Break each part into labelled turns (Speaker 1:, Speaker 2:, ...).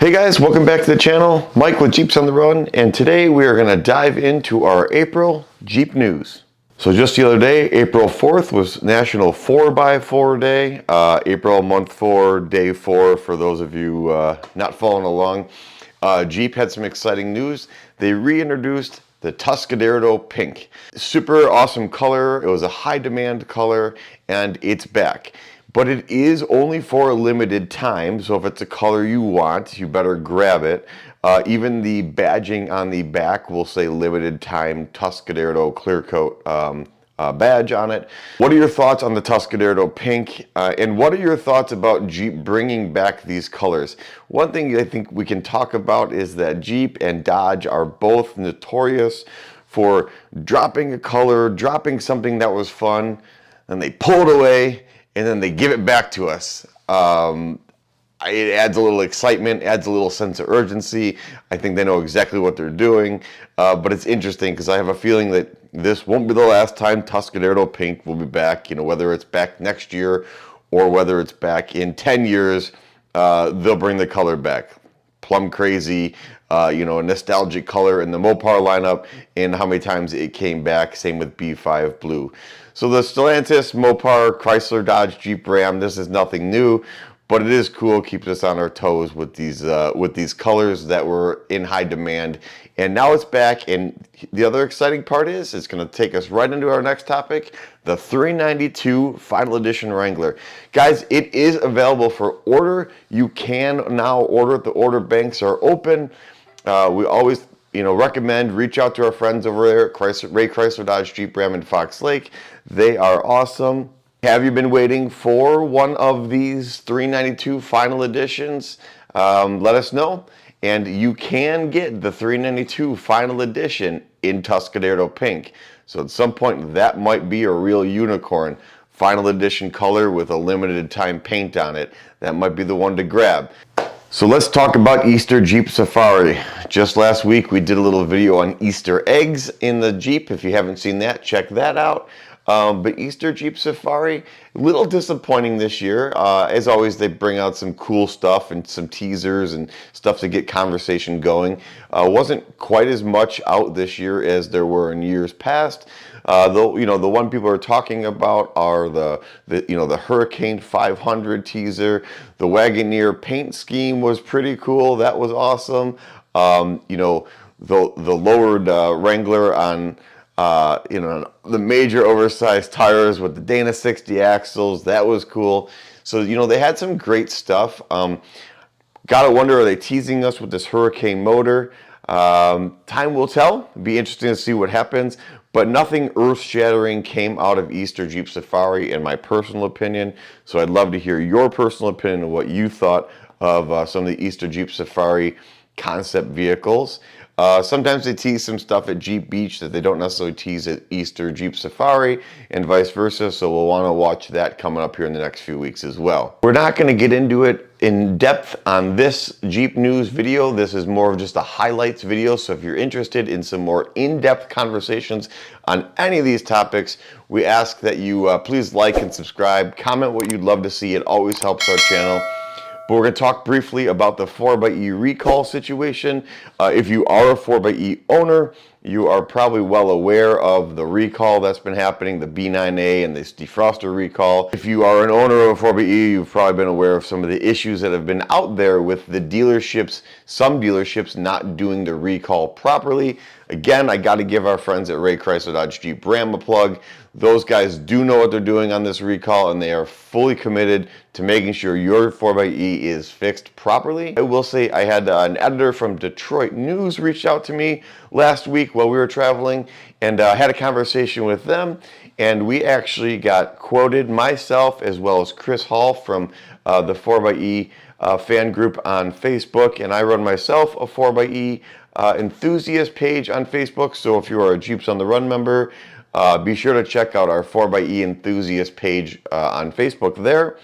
Speaker 1: Hey guys, welcome back to the channel. Mike with Jeeps on the Run, and today we are going to dive into our April Jeep news. So just the other day, April 4th was National 4x4 Day. April month 4, day 4 for those of you not following along. Jeep had some exciting news. They reintroduced the Tuscadero Pink. Super awesome color. It was a high demand color and it's back. But it is only for a limited time, so if it's a color you want, you better grab it. Even the badging on the back will say limited time Tuscadero clear coat badge on it. What are your thoughts on the Tuscadero Pink? And what are your thoughts about Jeep bringing back these colors? One thing I think we can talk about is that Jeep and Dodge are both notorious for dropping a color, dropping something that was fun, and they pull it away, and then they give it back to us. It adds a little excitement, adds a little sense of urgency. I think they know exactly what they're doing, but it's interesting because I have a feeling that this won't be the last time Tuscadero Pink will be back. You know, whether it's back next year or whether it's back in 10 years, they'll bring the color back. Plum crazy, a nostalgic color in the Mopar lineup, and how many times it came back. Same with B5 Blue. So the Stellantis, Mopar, Chrysler, Dodge, Jeep, Ram, this is nothing new, but it is cool, keeps us on our toes with these colors that were in high demand. And now it's back, and the other exciting part is it's going to take us right into our next topic, the 392 Final Edition Wrangler. Guys, it is available for order. You can now order it. The order banks are open. We always recommend reach out to our friends over there at Ray Chrysler, Dodge, Jeep, Ram, and Fox Lake. They are awesome. Have you been waiting for one of these 392 Final Editions? Let us know. And you can get the 392 Final Edition in Tuscadero Pink. So at some point, that might be a real unicorn. Final Edition color with a limited time paint on it. That might be the one to grab. So let's talk about Easter Jeep Safari. Just last week, we did a little video on Easter eggs in the Jeep. If you haven't seen that, check that out. But Easter Jeep Safari, a little disappointing this year. As always, they bring out some cool stuff and some teasers and stuff to get conversation going. Wasn't quite as much out this year as there were in years past. The one people are talking about are the Hurricane 500 teaser. The Wagoneer paint scheme was pretty cool. That was awesome. The lowered Wrangler on the major oversized tires with the Dana 60 axles. That was cool. So they had some great stuff. Gotta wonder, are they teasing us with this Hurricane motor? Time will tell. It'd be interesting to see what happens. But nothing earth-shattering came out of Easter Jeep Safari, in my personal opinion. So I'd love to hear your personal opinion of what you thought of some of the Easter Jeep Safari concept vehicles. Sometimes they tease some stuff at Jeep Beach that they don't necessarily tease at Easter Jeep Safari, and vice versa, so we'll want to watch that coming up here in the next few weeks as well. We're not going to get into it in depth on this Jeep news video. This is more of just a highlights video, so if you're interested in some more in-depth conversations on any of these topics, we ask that you please like and subscribe, comment what you'd love to see. It always helps our channel. But we're going to talk briefly about the 4xe recall situation. If you are a 4xe owner, you are probably well aware of the recall that's been happening, the B9A and this defroster recall. If you are an owner of a 4xe, you've probably been aware of some of the issues that have been out there with the dealerships, some dealerships not doing the recall properly. Again, I got to give our friends at Ray Chrysler Dodge Jeep Ram a plug. Those guys do know what they're doing on this recall, and they are fully committed to making sure your 4xe is fixed properly. I will say I had an editor from Detroit News reach out to me last week while we were traveling, and I had a conversation with them, and we actually got quoted, myself as well as Chris Hall from the 4xe fan group on Facebook, and I run myself a 4xe enthusiast page on Facebook. So if you are a Jeeps on the Run member, be sure to check out our 4xe enthusiast page on Facebook there.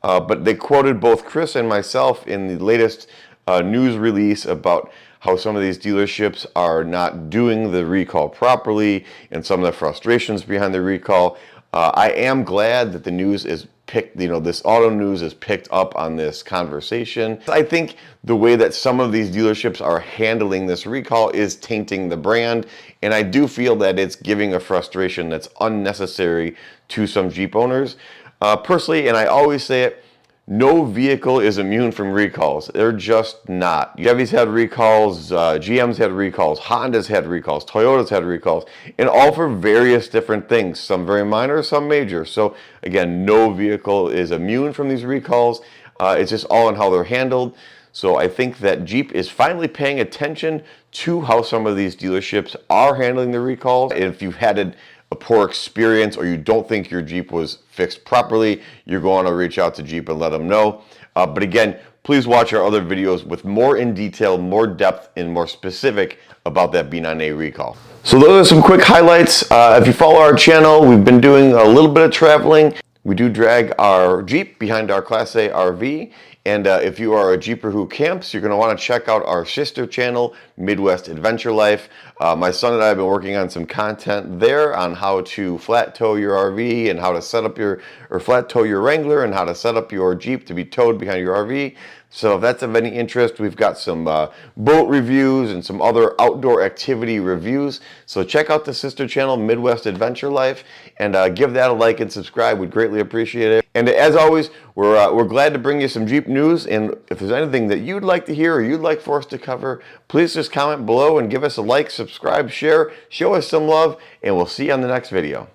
Speaker 1: But they quoted both Chris and myself in the latest news release about how some of these dealerships are not doing the recall properly and some of the frustrations behind the recall. I am glad that the news is picked, this auto news has picked up on this conversation. I think the way that some of these dealerships are handling this recall is tainting the brand, and I do feel that it's giving a frustration that's unnecessary to some Jeep owners. Personally, and I always say it, no vehicle is immune from recalls. They're just not. Chevy's had recalls, GM's had recalls, Honda's had recalls, Toyota's had recalls, and all for various different things. Some very minor, some major. So again, no vehicle is immune from these recalls. It's just all in how they're handled. So I think that Jeep is finally paying attention to how some of these dealerships are handling the recalls. And if you've had a poor experience or you don't think your Jeep was fixed properly, you're going to reach out to Jeep and let them know. But again, please watch our other videos with more in detail, more depth, and more specific about that B9A recall. So those are some quick highlights. If you follow our channel, we've been doing a little bit of traveling. We do drag our Jeep behind our Class A RV. And if you are a Jeeper who camps, you're going to want to check out our sister channel, Midwest Adventure Life. My son and I have been working on some content there on how to flat tow your RV and how to set up flat tow your Wrangler and how to set up your Jeep to be towed behind your RV. So if that's of any interest, we've got some boat reviews and some other outdoor activity reviews. So check out the sister channel, Midwest Adventure Life, and give that a like and subscribe. We'd greatly appreciate it. And as always, we're glad to bring you some Jeep news. And if there's anything that you'd like to hear or you'd like for us to cover, please just comment below and give us a like, subscribe, share, show us some love, and we'll see you on the next video.